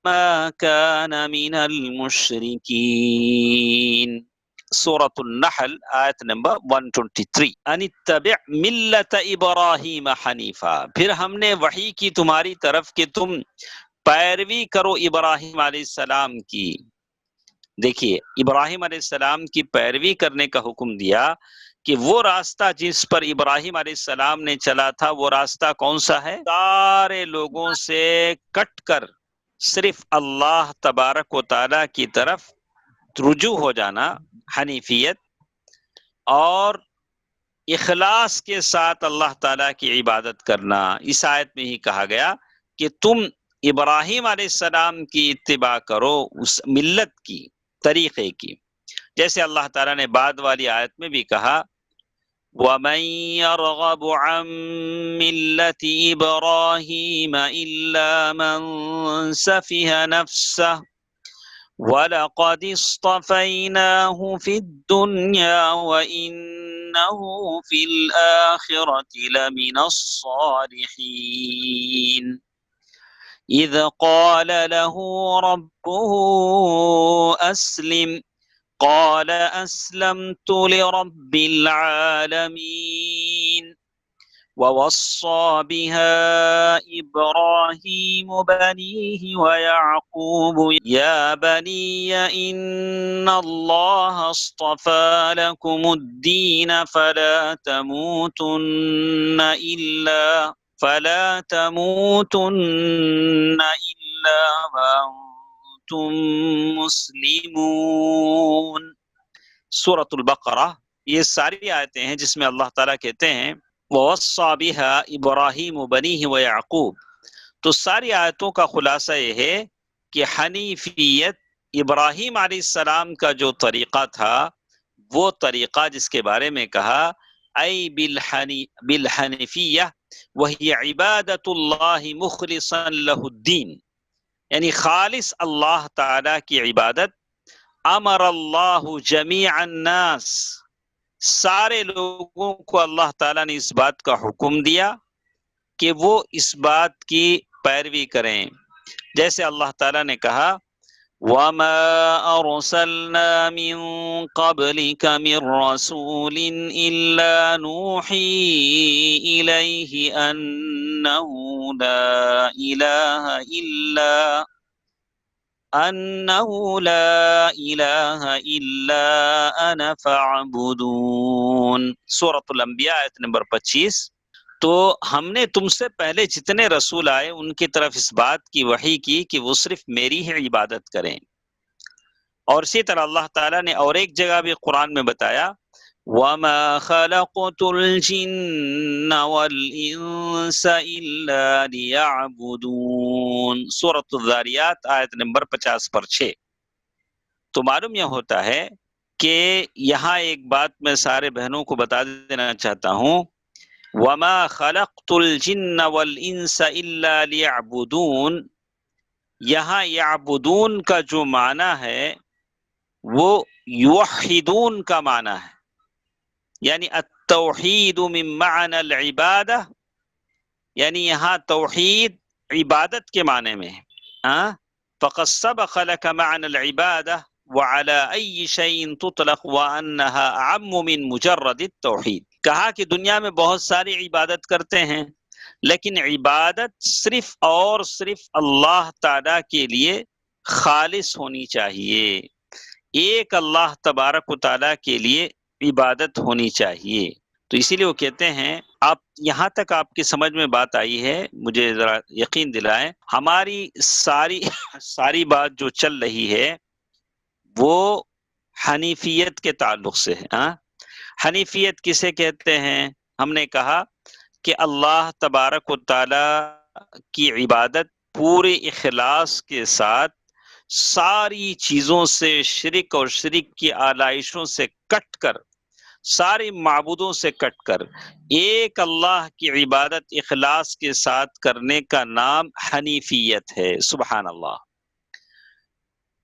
ما كان من المشرکین. سورة النحل آیت نمبر 123. ان اتبع ملت ابراہیم حنیفا. پھر ہم نے وحی کی تمہاری طرف کہ تم پیروی کرو ابراہیم علیہ السلام کی. دیکھیے ابراہیم علیہ السلام کی پیروی کرنے کا حکم دیا کہ وہ راستہ جس پر ابراہیم علیہ السلام نے چلا تھا وہ راستہ کون سا ہے؟ سارے لوگوں سے کٹ کر صرف اللہ تبارک و تعالی کی طرف رجوع ہو جانا، حنیفیت، اور اخلاص کے ساتھ اللہ تعالیٰ کی عبادت کرنا. اس آیت میں ہی کہا گیا کہ تم ابراہیم علیہ السلام کی اتباع کرو، اس ملت کی، طریقے کی. جیسے اللہ تعالیٰ نے بعد والی آیت میں بھی کہا وَمَن يَرْغَبُ عَن مِّلَّةِ إِبْرَاهِيمَ إِلَّا مَن سَفِهَ نَفْسَهُ وَلَقَدِ اصْطَفَيْنَاهُ فِي الدُّنْيَا وَإِنَّهُ فِي الْآخِرَةِ لَمِنَ الصَّالِحِينَ. إِذْ قَالَ لَهُ رَبُّهُ أَسْلِمْ قَالَ أَسْلَمْتُ لِرَبِّ الْعَالَمِينَ. وَوَصَّى بِهَا إِبْرَاهِيمُ بَنِيهِ وَيَعْقُوبُ يَا بَنِيَّ إِنَّ اللَّهَ اصْطَفَى لَكُمُ الدِّينَ فَلَا تَمُوتُنَّ إِلَّا وَأَنْتُمْ مسلمون. سورۃ البقرہ. یہ ساری آیتیں ہیں جس میں اللہ تعالیٰ کہتے ہیں وَوَصَّى بِهَا إِبْرَاهِيمُ بَنِيهِ وَيَعْقُوبُ. تو ساری آیتوں کا خلاصہ یہ ہے کہ حنیفیت، ابراہیم علیہ السلام کا جو طریقہ تھا، وہ طریقہ جس کے بارے میں کہا ای بالحنیفیہ وہی عبادت اللہ مخلصا لہ الدین، یعنی خالص اللہ تعالی کی عبادت. امر اللہ جمیع الناس، سارے لوگوں کو اللہ تعالیٰ نے اس بات کا حکم دیا کہ وہ اس بات کی پیروی کریں. جیسے اللہ تعالیٰ نے کہا وَمَا أَرْسَلْنَا مِن قَبْلِكَ مِن رَّسُولٍ إِلَّا نُوحِي إِلَيْهِ أَنَّهُ لَا إِلَٰهَ إِلَّا أَنَا فَاعْبُدُونِ. سورۃ الانبیاء آیت نمبر 25. تو ہم نے تم سے پہلے جتنے رسول آئے ان کی طرف اس بات کی وحی کی کہ وہ صرف میری ہی عبادت کریں. اور اسی طرح اللہ تعالیٰ نے اور ایک جگہ بھی قرآن میں بتایا وَمَا خَلَقْتُ الْجِنَّ وَالْإِنسَ إِلَّا لِيَعْبُدُونَ. سورۃ الذاریات آیت نمبر 50/6. تو معلوم یہ ہوتا ہے کہ یہاں ایک بات میں سارے بہنوں کو بتا دینا چاہتا ہوں وما خلقت الجن والانس الا ليعبدون، یہاں یعبدون کا جو معنی ہے وہ یوحدون کا معنی ہے، یعنی التوحید من معنی العبادہ، یعنی یہاں توحید عبادت کے معنی میں ہے. ہاں، فقد سبق لك معنى العبادة وعلى أي شيء تطلق وأنها أعم من مجرد التوحید. کہا کہ دنیا میں بہت ساری عبادت کرتے ہیں، لیکن عبادت صرف اور صرف اللہ تعالیٰ کے لیے خالص ہونی چاہیے، ایک اللہ تبارک و تعالیٰ کے لیے عبادت ہونی چاہیے. تو اسی لیے وہ کہتے ہیں، آپ یہاں تک آپ کی سمجھ میں بات آئی ہے، مجھے ذرا یقین دلائیں، ہماری ساری بات جو چل رہی ہے وہ حنیفیت کے تعلق سے ہے. ہاں، حنیفیت کسے کہتے ہیں؟ ہم نے کہا کہ اللہ تبارک و تعالی کی عبادت پورے اخلاص کے ساتھ، ساری چیزوں سے، شرک اور شرک کی آلائشوں سے کٹ کر، سارے معبودوں سے کٹ کر ایک اللہ کی عبادت اخلاص کے ساتھ کرنے کا نام حنیفیت ہے. سبحان اللہ.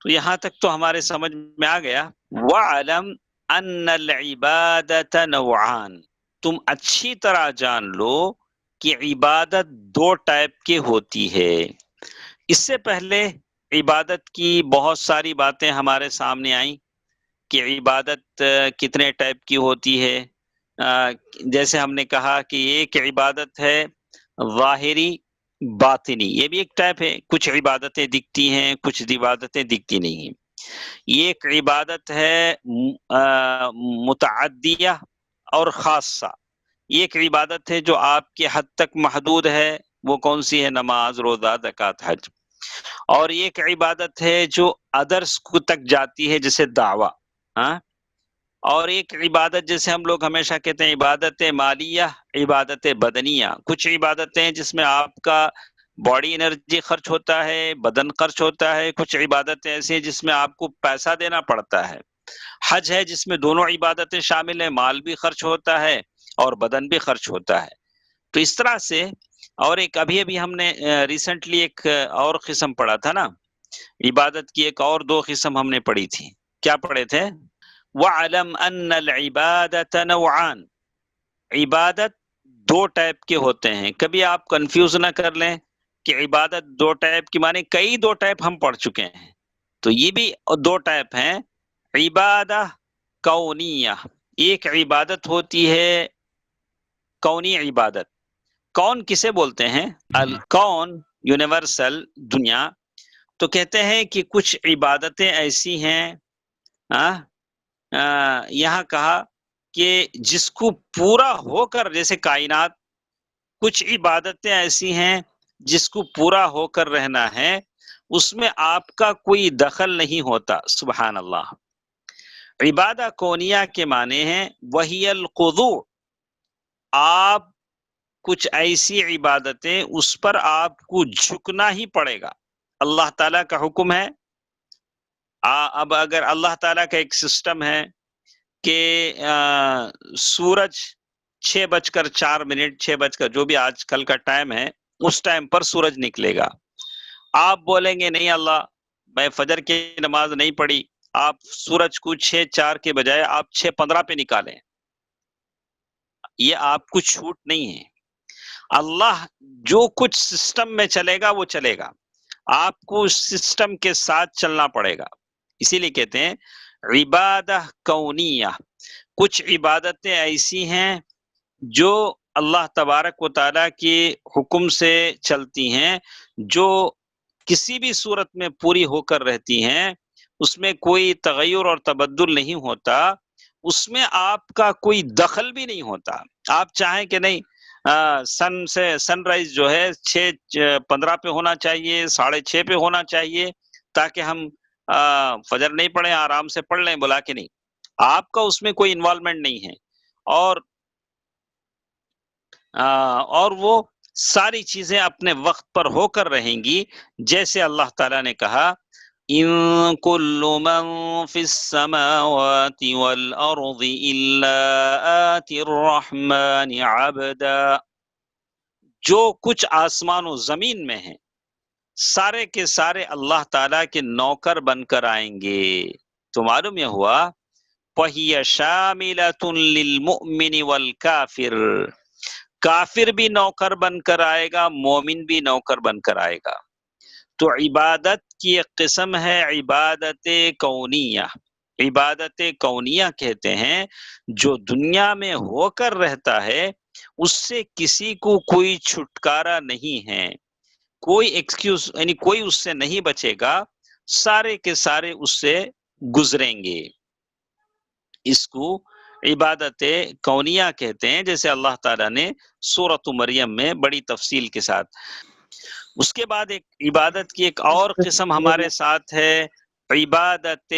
تو یہاں تک تو ہمارے سمجھ میں آ گیا. وَعَلَمْ أَنَّ الْعِبَادَةَ نَوْعَانِ، تم اچھی طرح جان لو کہ عبادت دو ٹائپ کی ہوتی ہے. اس سے پہلے عبادت کی بہت ساری باتیں ہمارے سامنے آئیں کہ عبادت کتنے ٹائپ کی ہوتی ہے. جیسے ہم نے کہا کہ ایک عبادت ہے ظاہری باطنی، یہ بھی ایک ٹائپ ہے، کچھ عبادتیں دکھتی ہیں، کچھ عبادتیں دکھتی نہیں ہیں. ایک عبادت ہے متعدیہ اور خاصہ، ایک عبادت ہے جو آپ کے حد تک محدود ہے، وہ کون سی ہے؟ نماز، روزہ، زکوٰۃ، حج. اور ایک عبادت ہے جو ادرس کو تک جاتی ہے، جیسے دعویٰ. ہاں، اور ایک عبادت جیسے ہم لوگ ہمیشہ کہتے ہیں عبادت مالیہ، عبادت بدنیہ. کچھ عبادتیں جس میں آپ کا باڈی انرجی خرچ ہوتا ہے، بدن خرچ ہوتا ہے. کچھ عبادتیں ایسی ہیں جس میں آپ کو پیسہ دینا پڑتا ہے. حج ہے جس میں دونوں عبادتیں شامل ہیں، مال بھی خرچ ہوتا ہے اور بدن بھی خرچ ہوتا ہے. تو اس طرح سے، اور ایک ابھی ہم نے ریسنٹلی ایک اور قسم پڑھا تھا نا، عبادت کی ایک اور دو قسم ہم نے پڑھی تھی. کیا پڑھے تھے؟ وَعَلَمْ أَنَّ الْعِبَادَةَ نَوْعَانِ، عبادت دو ٹائپ کے ہوتے ہیں. کبھی آپ کنفیوز نہ کر لیں کہ عبادت دو ٹائپ کی معنی کئی دو ٹائپ ہم پڑھ چکے ہیں. تو یہ بھی دو ٹائپ ہیں. عبادہ کونیہ، ایک عبادت ہوتی ہے کونی عبادت. کون کسے بولتے ہیں؟ الکون، یونیورسل، دنیا. تو کہتے ہیں کہ کچھ عبادتیں ایسی ہیں، یہاں کہا کہ جس کو پورا ہو کر، جیسے کائنات، کچھ عبادتیں ایسی ہیں جس کو پورا ہو کر رہنا ہے، اس میں آپ کا کوئی دخل نہیں ہوتا. سبحان اللہ. عبادہ کونیہ کے معنی ہیں وہی الخضوع، آپ کچھ ایسی عبادتیں اس پر آپ کو جھکنا ہی پڑے گا. اللہ تعالیٰ کا حکم ہے. اب اگر اللہ تعالیٰ کا ایک سسٹم ہے کہ سورج 6:04، 6 جو بھی آج کل کا ٹائم ہے، اس ٹائم پر سورج نکلے گا. آپ بولیں گے نہیں اللہ، میں فجر کی نماز نہیں پڑھی، آپ سورج کو 6:04 کے بجائے آپ 6:15 پہ نکالیں، یہ آپ کو چھوٹ نہیں ہے. اللہ جو کچھ سسٹم میں چلے گا وہ چلے گا، آپ کو اس سسٹم کے ساتھ چلنا پڑے گا. اسی لیے کہتے ہیں عبادہ کونیہ، کچھ عبادتیں ایسی ہیں جو اللہ تبارک و تعالیٰ کے حکم سے چلتی ہیں، جو کسی بھی صورت میں پوری ہو کر رہتی ہیں، اس میں کوئی تغیر اور تبدل نہیں ہوتا، اس میں آپ کا کوئی دخل بھی نہیں ہوتا. آپ چاہیں کہ نہیں سن رائز جو ہے 6:15 پہ ہونا چاہیے، 6:30 پہ ہونا چاہیے، تاکہ ہم فجر نہیں پڑھیں، آرام سے پڑھ لیں، بلا کے نہیں. آپ کا اس میں کوئی انوالومنٹ نہیں ہے. اور وہ ساری چیزیں اپنے وقت پر ہو کر رہیں گی، جیسے اللہ تعالیٰ نے کہا ان کل من فی السماوات والارض الا آتی الرحمن عبدا، جو کچھ آسمان و زمین میں ہیں سارے کے سارے اللہ تعالیٰ کے نوکر بن کر آئیں گے۔ تو معلوم یہ ہوا وَهِيَ شَامِلَةٌ لِلْمُؤْمِنِ وَالْكَافِرِ، کافر بھی نوکر بن کر آئے گا، مومن بھی نوکر بن کر آئے گا۔ تو عبادت کی ایک قسم ہے عبادت کونیہ، عبادت کونیہ کہتے ہیں جو دنیا میں ہو کر رہتا ہے، اس سے کسی کو کوئی چھٹکارا نہیں ہے، کوئی ایکسکیوز یعنی کوئی اس سے نہیں بچے گا، سارے کے سارے اس سے گزریں گے۔ اس کو عبادت کونیہ کہتے ہیں، جیسے اللہ تعالیٰ نے سورۃ مریم میں بڑی تفصیل کے ساتھ۔ اس کے بعد ایک عبادت کی ایک اور قسم ہمارے ساتھ ہے عبادت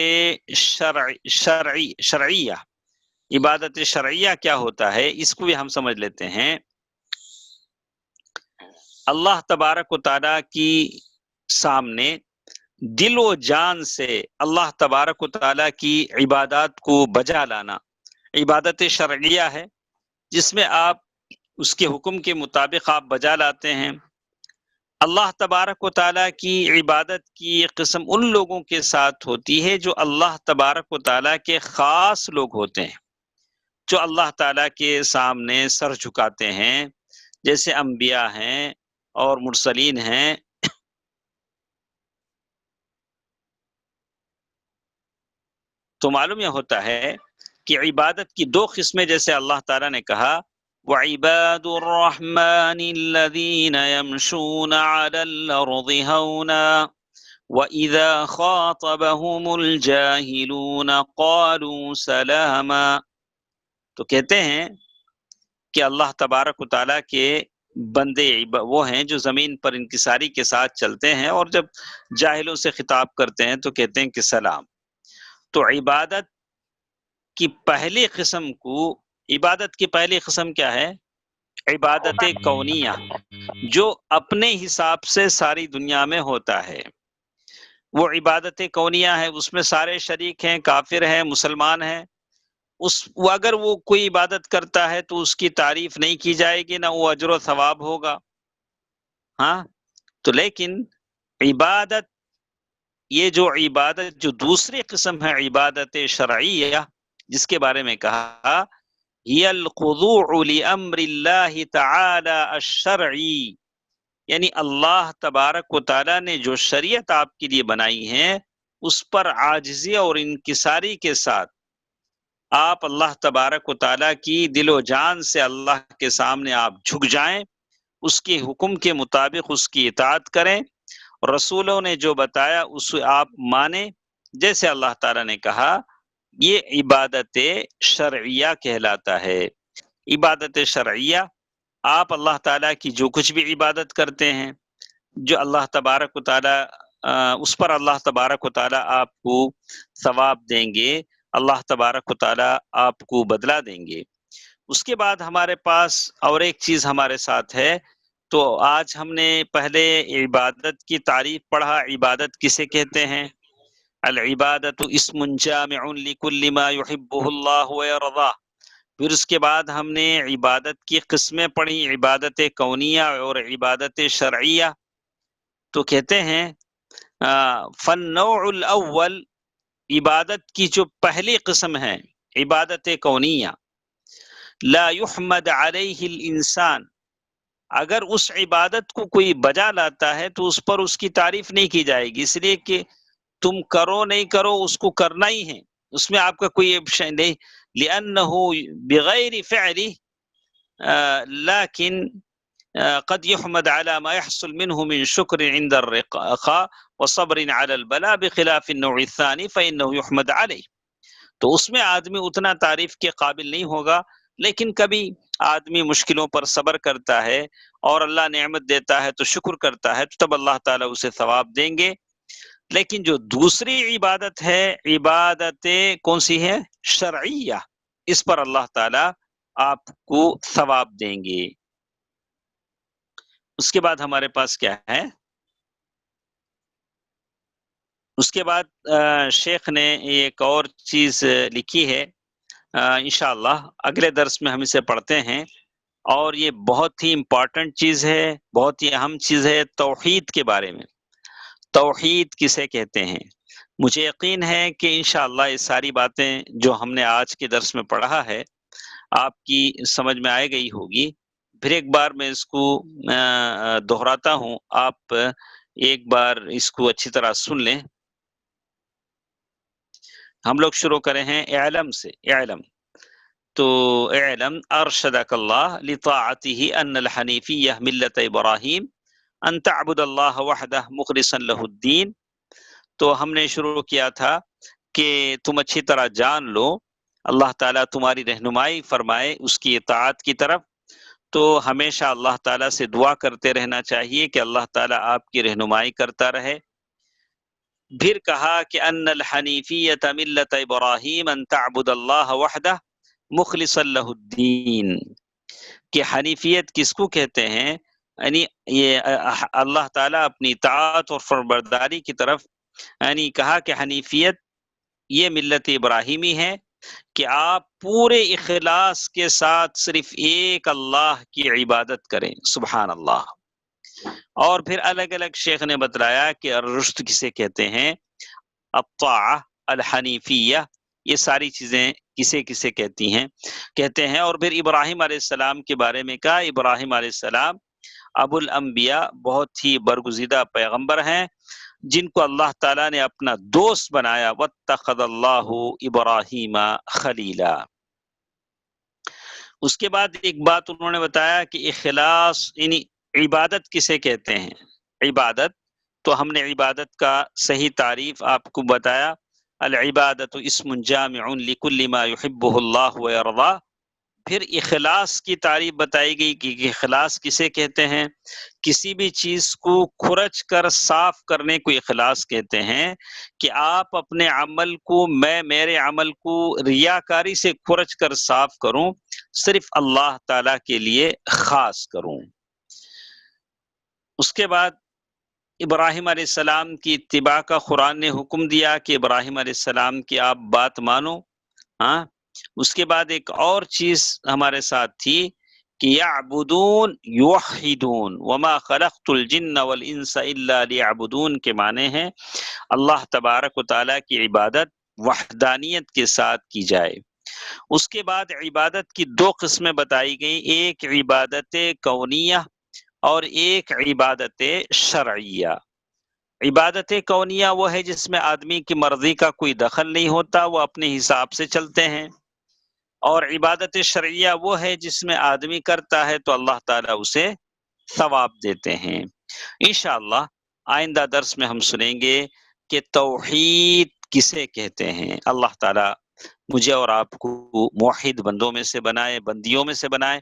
شرعیہ۔ عبادت شرعیہ کیا ہوتا ہے، اس کو بھی ہم سمجھ لیتے ہیں۔ اللہ تبارک و تعالیٰ کی سامنے دل و جان سے اللہ تبارک و تعالیٰ کی عبادات کو بجا لانا عبادت شرعیہ ہے، جس میں آپ اس کے حکم کے مطابق آپ بجا لاتے ہیں۔ اللہ تبارک و تعالیٰ کی عبادت کی ایک قسم ان لوگوں کے ساتھ ہوتی ہے جو اللہ تبارک و تعالیٰ کے خاص لوگ ہوتے ہیں، جو اللہ تعالیٰ کے سامنے سر جھکاتے ہیں، جیسے انبیاء ہیں اور مرسلین ہیں۔ تو معلوم یہ ہوتا ہے کہ عبادت کی دو قسمیں، جیسے اللہ تعالیٰ نے کہا وَعِبَادُ الرَّحْمَنِ الَّذِينَ يَمْشُونَ عَلَى الْأَرْضِ هَوْنًا وَإِذَا خَاطَبَهُمُ الْجَاهِلُونَ قَالُوا سَلَامًا۔ تو کہتے ہیں کہ اللہ تبارک و تعالیٰ کے بندے وہ ہیں جو زمین پر انکساری کے ساتھ چلتے ہیں، اور جب جاہلوں سے خطاب کرتے ہیں تو کہتے ہیں کہ سلام۔ تو عبادت کی پہلی قسم کو، عبادت کی پہلی قسم کیا ہے؟ عبادت کونیہ، جو اپنے حساب سے ساری دنیا میں ہوتا ہے، وہ عبادت کونیہ ہے۔ اس میں سارے شریک ہیں، کافر ہیں، مسلمان ہیں۔ اگر وہ کوئی عبادت کرتا ہے تو اس کی تعریف نہیں کی جائے گی، نہ وہ اجر و ثواب ہوگا۔ ہاں، تو لیکن عبادت، یہ جو عبادت جو دوسری قسم ہے عبادت شرعیہ، جس کے بارے میں کہا ہی الخضوع لامر اللہ تعالی الشرعی، یعنی اللہ تبارک و تعالی نے جو شریعت آپ کے لیے بنائی ہے اس پر عاجزی اور انکساری کے ساتھ آپ اللہ تبارک و تعالی کی دل و جان سے اللہ کے سامنے آپ جھک جائیں، اس کے حکم کے مطابق اس کی اطاعت کریں، رسولوں نے جو بتایا اسے آپ مانیں، جیسے اللہ تعالیٰ نے کہا، یہ عبادت شرعیہ کہلاتا ہے۔ عبادت شرعیہ، آپ اللہ تعالیٰ کی جو کچھ بھی عبادت کرتے ہیں، جو اللہ تبارک و تعالیٰ اس پر اللہ تبارک و تعالیٰ آپ کو ثواب دیں گے، اللہ تبارک و تعالیٰ آپ کو بدلہ دیں گے۔ اس کے بعد ہمارے پاس اور ایک چیز ہمارے ساتھ ہے۔ تو آج ہم نے پہلے عبادت کی تعریف پڑھا، عبادت کسے کہتے ہیں؟ العبادت اسم جامع لکل ما یحبہ اللہ ویرضاہ۔ پھر اس کے بعد ہم نے عبادت کی قسمیں پڑھی، عبادت کونیہ اور عبادت شرعیہ۔ تو کہتے ہیں فالنوع الاول، عبادت کی جو پہلی قسم ہے عبادت کونیہ، لا یحمد علیہ الانسان، اگر اس عبادت کو کوئی بجا لاتا ہے تو اس پر اس کی تعریف نہیں کی جائے گی، اس لیے کہ تم کرو نہیں کرو اس کو کرنا ہی ہے، اس میں آپ کا کوئی آپشن نہیں، لأنه بغیر فعلی لیکن قد يحمد على ما يحصل منه من شكر عند الرخاء وصبر على البلاء بخلاف النوع الثاني فإنه يحمد عليه۔ تو اس میں آدمی اتنا تعریف کے قابل نہیں ہوگا، لیکن کبھی آدمی مشکلوں پر صبر کرتا ہے اور اللہ نعمت دیتا ہے تو شکر کرتا ہے، تو تب اللہ تعالیٰ اسے ثواب دیں گے۔ لیکن جو دوسری عبادت ہے، عبادت کون سی ہے؟ شرعیہ، اس پر اللہ تعالیٰ آپ کو ثواب دیں گے۔ اس کے بعد ہمارے پاس کیا ہے؟ اس کے بعد شیخ نے ایک اور چیز لکھی ہے، انشاءاللہ اگلے درس میں ہم اسے پڑھتے ہیں، اور یہ بہت ہی امپورٹنٹ چیز ہے، بہت ہی اہم چیز ہے، توحید کے بارے میں۔ توحید کسے کہتے ہیں؟ مجھے یقین ہے کہ انشاءاللہ یہ ساری باتیں جو ہم نے آج کے درس میں پڑھا ہے آپ کی سمجھ میں آئے گئی ہوگی۔ پھر ایک بار میں اس کو دہراتا ہوں، آپ ایک بار اس کو اچھی طرح سن لیں۔ ہم لوگ شروع کرے ہیں اعلم سے، اعلم تو اعلم ارشدک اللہ لطاعته ان الحنیفیہ ملت ابراہیم ان تعبد اللہ وحدہ مخلصا لہ الدین۔ تو ہم نے شروع کیا تھا کہ تم اچھی طرح جان لو اللہ تعالیٰ تمہاری رہنمائی فرمائے اس کی اطاعت کی طرف، تو ہمیشہ اللہ تعالیٰ سے دعا کرتے رہنا چاہیے کہ اللہ تعالیٰ آپ کی رہنمائی کرتا رہے۔ پھر کہا کہ ان الحنیفیت ملت ابراہیم ان تعبد اللہ وحدہ مخلصا لہ الدین، کہ حنیفیت کس کو کہتے ہیں؟ یعنی یہ اللہ تعالیٰ اپنی اطاعت اور فرمانبرداری کی طرف یعنی کہا کہ حنیفیت یہ ملت ابراہیمی ہے کہ آپ پورے اخلاص کے ساتھ صرف ایک اللہ کی عبادت کریں، سبحان اللہ۔ اور پھر الگ الگ شیخ نے بتلایا کہ الرشد کسے کہتے ہیں، الطاعہ، الحنیفیہ، یہ ساری چیزیں کسے کسے کہتے ہیں۔ اور پھر ابراہیم علیہ السلام کے بارے میں کہا ابراہیم علیہ السلام ابو الانبیاء، بہت ہی برگزیدہ پیغمبر ہیں جن کو اللہ تعالیٰ نے اپنا دوست بنایا، واتخذ اللہ ابراہیم خلیلا۔ اس کے بعد ایک بات انہوں نے بتایا کہ اخلاص یعنی عبادت کسے کہتے ہیں۔ عبادت تو ہم نے عبادت کا صحیح تعریف آپ کو بتایا، العبادت اسم جامع لکل ما یحبہ اللہ ویرضا۔ پھر اخلاص کی تعریف بتائی گئی کہ اخلاص کسے کہتے ہیں، کسی بھی چیز کو کھرچ کر صاف کرنے کو اخلاص کہتے ہیں، کہ آپ اپنے عمل کو میرے عمل کو ریاکاری سے کھرچ کر صاف کروں، صرف اللہ تعالیٰ کے لیے خاص کروں۔ اس کے بعد ابراہیم علیہ السلام کی اتباع کا قرآن نے حکم دیا کہ ابراہیم علیہ السلام کی آپ بات مانو۔ ہاں، اس کے بعد ایک اور چیز ہمارے ساتھ تھی کہ یعبدون یوحدون وما خلقت الجن والانس الا لیعبدون کے معنی ہیں اللہ تبارک و تعالیٰ کی عبادت وحدانیت کے ساتھ کی جائے۔ اس کے بعد عبادت کی دو قسمیں بتائی گئی، ایک عبادت کونیہ اور ایک عبادت شرعیہ۔ عبادت کونیہ وہ ہے جس میں آدمی کی مرضی کا کوئی دخل نہیں ہوتا، وہ اپنے حساب سے چلتے ہیں، اور عبادت شرعیہ وہ ہے جس میں آدمی کرتا ہے تو اللہ تعالیٰ اسے ثواب دیتے ہیں۔ انشاءاللہ آئندہ درس میں ہم سنیں گے کہ توحید کسے کہتے ہیں۔ اللہ تعالیٰ مجھے اور آپ کو موحد بندوں میں سے بنائے، بندیوں میں سے بنائے۔